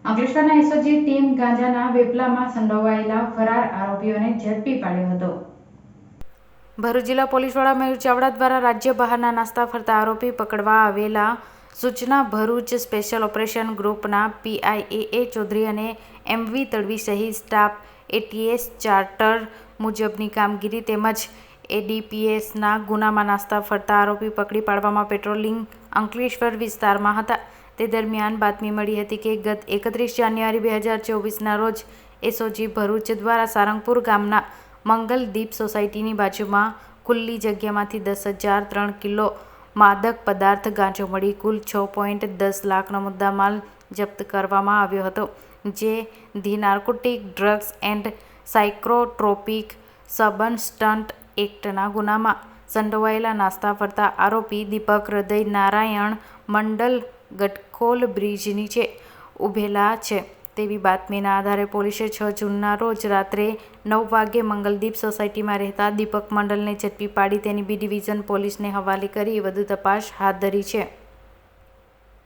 અંકલેશ્વરના SOG team ગાંજાના વેપલામાં સંડોવાયેલા ફરાર આરોપીઓને ઝડપી પાડ્યો હતો। ભરૂચ જિલ્લા પોલીસ વડા મયુર ચાવડા દ્વારા રાજ્ય બહારના નાસ્તા ફરતા આરોપી પકડવા આવેલા સૂચના ભરૂચ સ્પેશિયલ ઓપરેશન ગ્રુપના પીઆઈ ચૌધરી અને એમવી તડવી સહિત સ્ટાફ એટીએસ ચાર્ટર મુજબની કામગીરી તેમજ એડીપીએસના ગુનામાં નાસ્તા ફરતા આરોપી પકડી પાડવામાં પેટ્રોલિંગ અંકલેશ્વર વિસ્તારમાં હતા। તે દરમિયાન બાતમી મળી હતી કે ગત 31 જાન્યુઆરી 2024ના રોજ એસઓજી ભરૂચ દ્વારા સારંગપુર ગામના મંગલદીપ સોસાયટીની બાજુમાં ખુલ્લી જગ્યામાંથી 10,003 કિલો માદક પદાર્થ ગાંજો મળી કુલ 6.10 લાખનો મુદ્દામાલ જપ્ત કરવામાં આવ્યો હતો, જે the narcotic drugs and psychotropic substance એક્ટના ગુનામાં સંડોવાયેલા નાસ્તા ફરતા આરોપી દીપક હૃદય નારાયણ મંડલ ગટખોલ બ્રિજ નીચે ઉભેલા છે તેવી બાતમીના આધારે પોલીસે 6 જૂનના રોજ રાત્રે 9 વાગ્યે મંગલદીપ સોસાયટીમાં રહેતા દીપક મંડલને ઝડપી પાડી તેની બી ડિવિઝન પોલીસને હવાલે કરી વધુ તપાસ હાથ ધરી છે।